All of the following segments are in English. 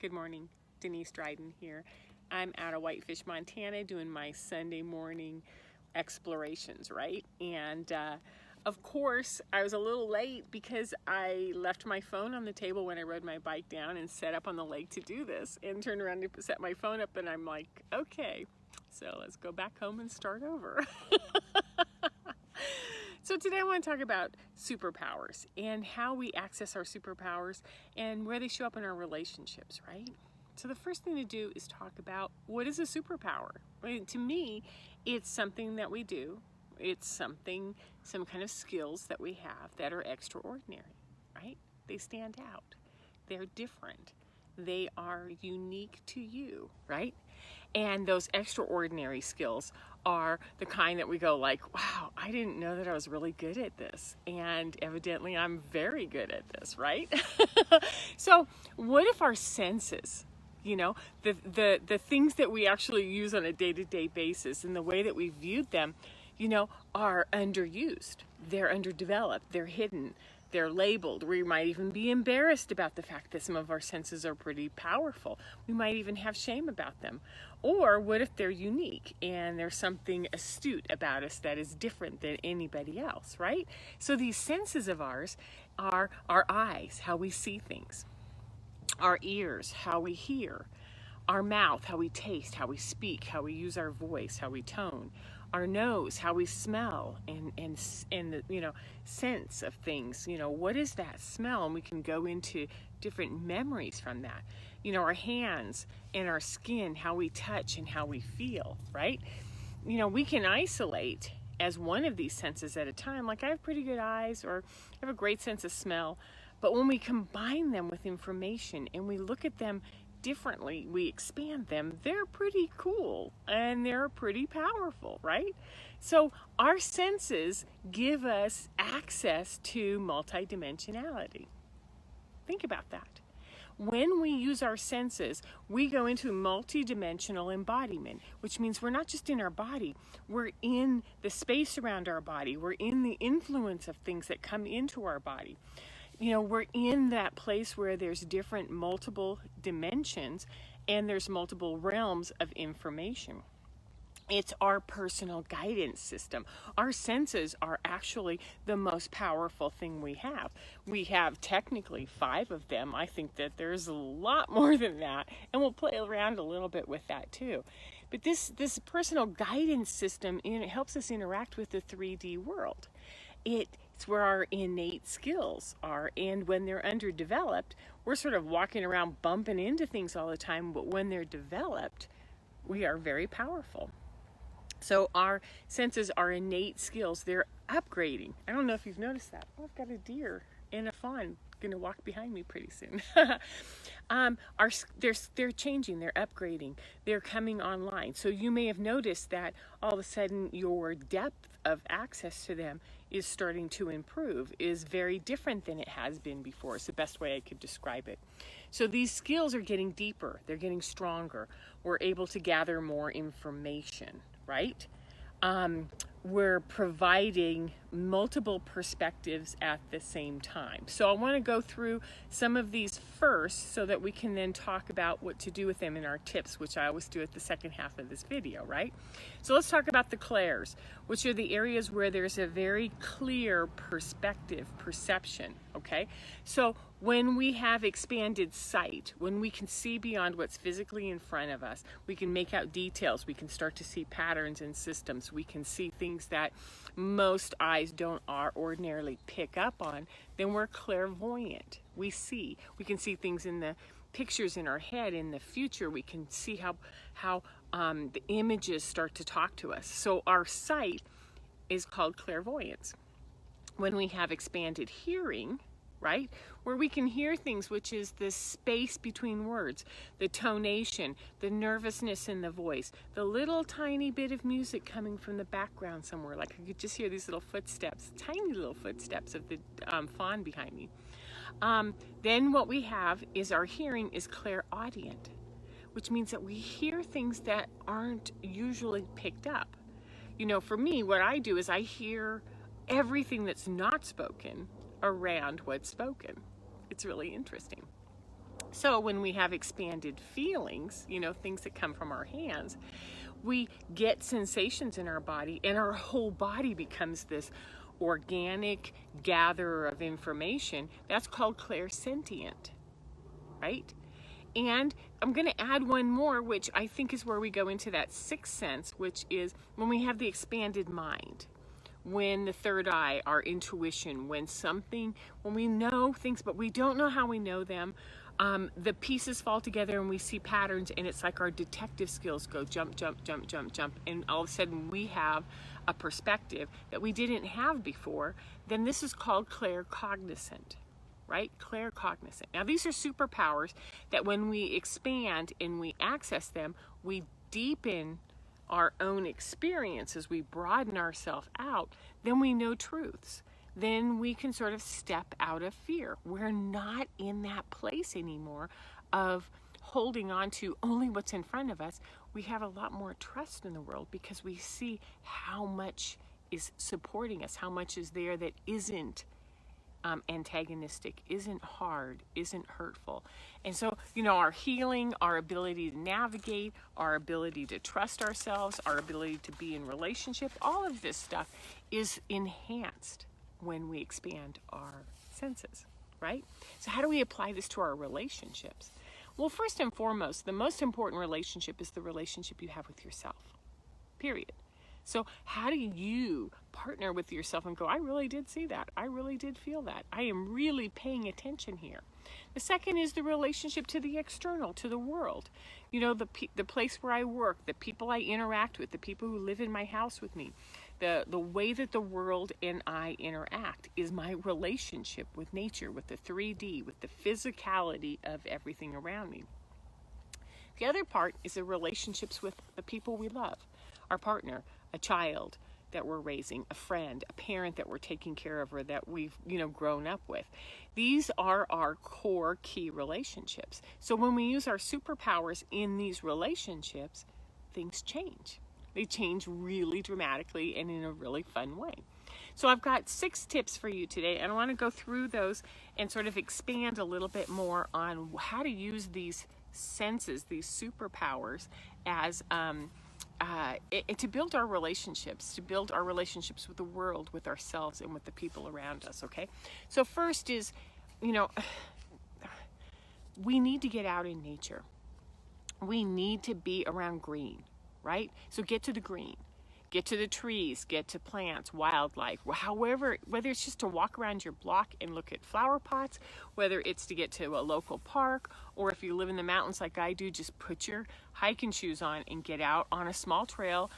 Good morning, Denise Dryden here. I'm out of Whitefish, Montana doing my Sunday morning explorations, right? And of course, I was a little late because I left my phone on the table when I rode my bike down and set up on the lake to do this and turned around to set my phone up and I'm like, okay, so let's go back home and start over. So today I want to talk about superpowers and how we access our superpowers and where they show up in our relationships, right? So the first thing to do is talk about what is a superpower. Right? To me, it's something that we do. It's some kind of skills that we have that are extraordinary, right? They stand out. They're different. They are unique to you, right? And those extraordinary skills are the kind that we go like, wow, I didn't know that I was really good at this. And evidently I'm very good at this, right? So what if our senses, you know, the things that we actually use on a day-to-day basis and the way that we viewed them, you know, are underused. They're underdeveloped. They're hidden. They're labeled. We might even be embarrassed about the fact that some of our senses are pretty powerful. We might even have shame about them. Or what if they're unique and there's something astute about us that is different than anybody else, right? So these senses of ours are our eyes, how we see things, our ears, how we hear, our mouth, how we taste, how we speak, how we use our voice, how we tone, our nose, how we smell and the, you know, sense of things. You know, what is that smell? And we can go into different memories from that. You know, our hands and our skin, how we touch and how we feel, right? You know, we can isolate as one of these senses at a time. Like I have pretty good eyes or I have a great sense of smell. But when we combine them with information and we look at them differently, we expand them, they're pretty cool and they're pretty powerful, right? So our senses give us access to multidimensionality. Think about that. When we use our senses, we go into multidimensional embodiment, which means we're not just in our body, we're in the space around our body, we're in the influence of things that come into our body. You know, we're in that place where there's different multiple dimensions and there's multiple realms of information. It's our personal guidance system. Our senses are actually the most powerful thing we have. We have technically 5 of them. I think that there's a lot more than that, and we'll play around a little bit with that too. But this personal guidance system, it helps us interact with the 3D world. It's where our innate skills are, and when they're underdeveloped, we're sort of walking around bumping into things all the time, but when they're developed, we are very powerful. So our senses are innate skills. They're upgrading. I don't know if you've noticed that. Oh, I've got a deer and a fawn going to walk behind me pretty soon. They're changing, they're upgrading, they're coming online. So you may have noticed that all of a sudden your depth of access to them is starting to improve, is very different than it has been before. It's the best way I could describe it. So these skills are getting deeper, they're getting stronger. We're able to gather more information, right? We're providing multiple perspectives at the same time. So I want to go through some of these first so that we can then talk about what to do with them in our tips, which I always do at the second half of this video, right? So let's talk about the clairs, which are the areas where there's a very clear perception, okay? So when we have expanded sight, when we can see beyond what's physically in front of us, we can make out details, we can start to see patterns and systems, we can see things that most eyes don't ordinarily pick up on, then we're clairvoyant. We can see things in the pictures in our head in the future. We can see how the images start to talk to us. So our sight is called clairvoyance. When we have expanded hearing, right, where we can hear things, which is the space between words, the tonation, the nervousness in the voice, the little tiny bit of music coming from the background somewhere, like I could just hear these little footsteps, tiny little footsteps of the fawn behind me. Then what we have is our hearing is clairaudient, which means that we hear things that aren't usually picked up. You know, for me, what I do is I hear everything that's not spoken around what's spoken. It's really interesting. So when we have expanded feelings, things that come from our hands, we get sensations in our body, and our whole body becomes this organic gatherer of information. That's called clairsentient, right? And I'm going to add one more, which I think is where we go into that sixth sense, which is when we have the expanded mind, when the third eye, our intuition, when we know things, but we don't know how we know them. The pieces fall together and we see patterns, and it's like our detective skills go jump, jump, jump, jump, jump, and all of a sudden we have a perspective that we didn't have before. Then this is called claircognizant, right? Claircognizant. Now these are superpowers that when we expand and we access them, we deepen our own experiences, we broaden ourselves out, then we know truths. Then we can sort of step out of fear. We're not in that place anymore of holding on to only what's in front of us. We have a lot more trust in the world because we see how much is supporting us, how much is there that isn't antagonistic, isn't hard, isn't hurtful. And so, our healing, our ability to navigate, our ability to trust ourselves, our ability to be in relationship, all of this stuff is enhanced when we expand our senses, right? So how do we apply this to our relationships? Well, first and foremost, the most important relationship is the relationship you have with yourself, period. So how do you partner with yourself and go, I really did see that. I really did feel that. I am really paying attention here. The second is the relationship to the external, to the world. The place where I work, the people I interact with, the people who live in my house with me. The way that the world and I interact is my relationship with nature, with the 3D, with the physicality of everything around me. The other part is the relationships with the people we love, our partner, a child that we're raising, a friend, a parent that we're taking care of, or that we've, grown up with. These are our core key relationships. So when we use our superpowers in these relationships, things change. They change really dramatically and in a really fun way. So I've got 6 tips for you today, and I want to go through those and sort of expand a little bit more on how to use these senses, these superpowers, as to build our relationships, with the world, with ourselves, and with the people around us, okay? So first is, we need to get out in nature. We need to be around green, right? So get to the green, get to the trees, get to plants, wildlife, however, whether it's just to walk around your block and look at flower pots, whether it's to get to a local park, or if you live in the mountains like I do, just put your hiking shoes on and get out on a small trail,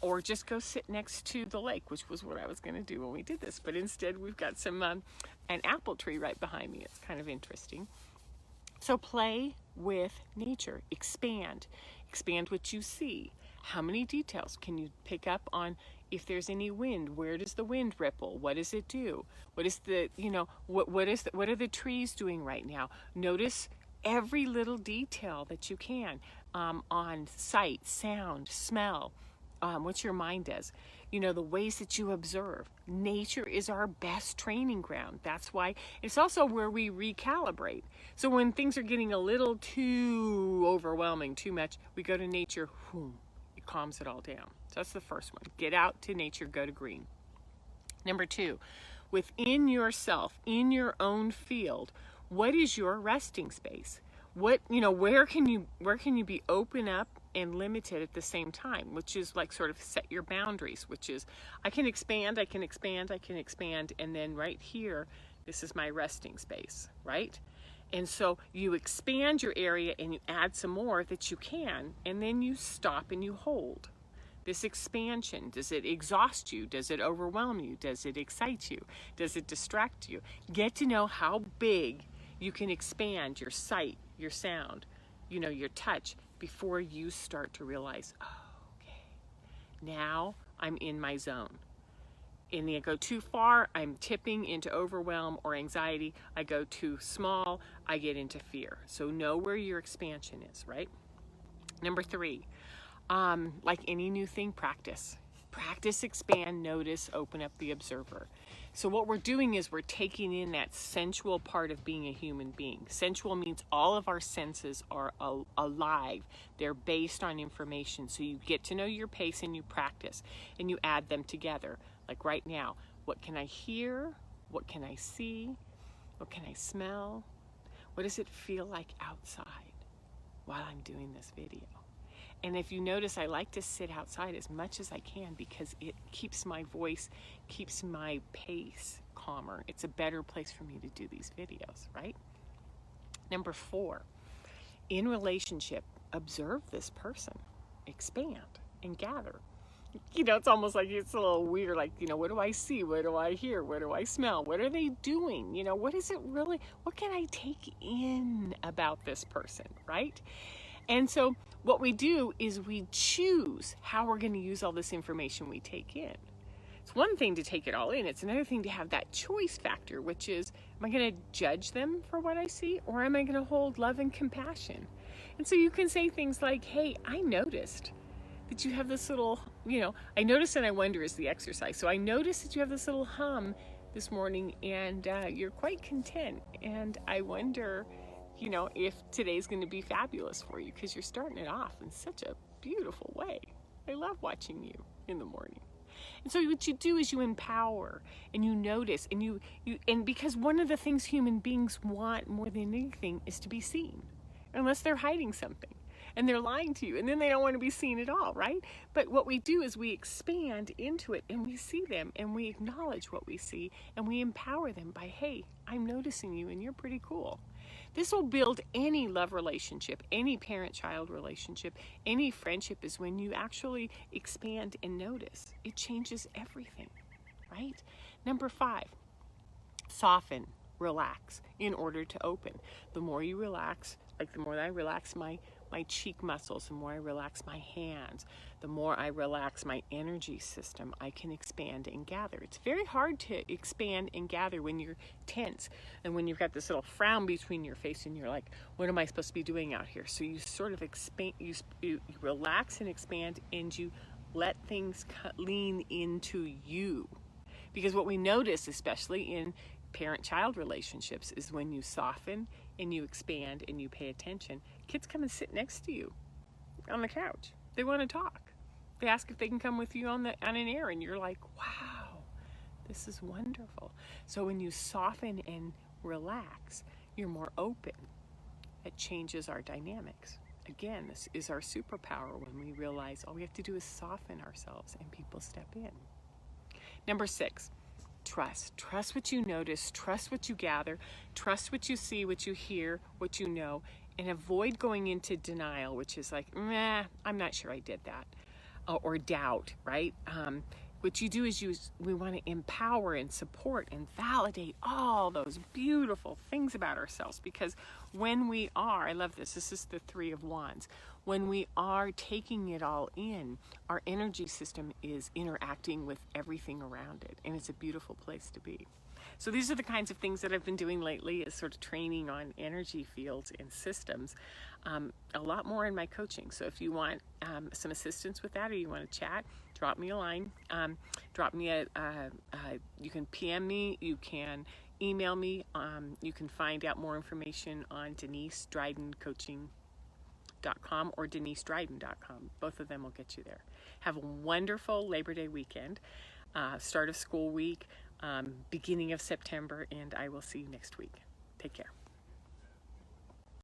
or just go sit next to the lake, which was what I was going to do when we did this. But instead, we've got an apple tree right behind me. It's kind of interesting. So play with nature, expand what you see. How many details can you pick up on? If there's any wind, where does the wind ripple? What does it do? What is what are the trees doing right now? Notice every little detail that you can on sight, sound, smell, what your mind does. The ways that you observe. Nature is our best training ground. That's why it's also where we recalibrate. So when things are getting a little too overwhelming, too much, we go to nature, it calms it all down. So that's the first one. Get out to nature, go to green. Number 2, within yourself, in your own field, what is your resting space? Where can you be open up and limited at the same time, which is like sort of set your boundaries, which is I can expand, and then right here, this is my resting space, right? And so you expand your area and you add some more that you can, and then you stop and you hold. This expansion, does it exhaust you? Does it overwhelm you? Does it excite you? Does it distract you? Get to know how big you can expand your sight, your sound, your touch, before you start to realize, okay, now I'm in my zone. And I go too far, I'm tipping into overwhelm or anxiety. I go too small, I get into fear. So know where your expansion is, right? Number 3, like any new thing, practice. Practice, expand, notice, open up the observer. So what we're doing is we're taking in that sensual part of being a human being. Sensual means all of our senses are alive. They're based on information. So you get to know your pace and you practice and you add them together. Like right now, what can I hear? What can I see? What can I smell? What does it feel like outside while I'm doing this video? And if you notice, I like to sit outside as much as I can because it keeps my voice, keeps my pace calmer. It's a better place for me to do these videos, right? Number 4, in relationship, observe this person, expand and gather. You know, it's almost like it's a little weird, like, you know, what do I see? What do I hear? What do I smell? What are they doing? You know, what is it really, what can I take in about this person, right? And so what we do is we choose how we're going to use all this information we take in. It's one thing to take it all in. It's another thing to have that choice factor, which is, am I going to judge them for what I see, or am I going to hold love and compassion? And so you can say things like, hey, I noticed that you have this little, you know, I noticed and I wonder is the exercise. So I noticed that you have this little hum this morning and you're quite content. And I wonder, you know, if today's going to be fabulous for you because you're starting it off in such a beautiful way. I love watching you in the morning. And so what you do is you empower and you notice and and because one of the things human beings want more than anything is to be seen, unless they're hiding something and they're lying to you and then they don't want to be seen at all, right? But what we do is we expand into it and we see them and we acknowledge what we see and we empower them by, hey, I'm noticing you and you're pretty cool. This will build any love relationship, any parent-child relationship, any friendship is when you actually expand and notice. It changes everything, right? Number 5, soften, relax in order to open. The more you relax, like the more I relax my cheek muscles, the more I relax my hands, the more I relax my energy system, I can expand and gather. It's very hard to expand and gather when you're tense and when you've got this little frown between your face and you're like, what am I supposed to be doing out here? So you sort of expand, you relax and expand and you let things lean into you. Because what we notice, especially in parent-child relationships, is when you soften and you expand and you pay attention, kids come and sit next to you on the couch. They want to talk. They ask if they can come with you on an air and you're like, wow, this is wonderful. So when you soften and relax, you're more open. It changes our dynamics. Again, this is our superpower when we realize all we have to do is soften ourselves and people step in. Number 6, trust. Trust what you notice, trust what you gather, trust what you see, what you hear, what you know, and avoid going into denial, which is like, I'm not sure I did that, or doubt, right? What you do is we want to empower and support and validate all those beautiful things about ourselves, because when we are, I love this is the 3 of Wands, when we are taking it all in, our energy system is interacting with everything around it, and it's a beautiful place to be. So these are the kinds of things that I've been doing lately, is sort of training on energy fields and systems, a lot more in my coaching. So if you want some assistance with that, or you want to chat, drop me a line, drop me you can PM me, you can email me, you can find out more information on DeniseDrydenCoaching.com or DeniseDryden.com. Both of them will get you there. Have a wonderful Labor Day weekend, start of school week, beginning of September, and I will see you next week. Take care.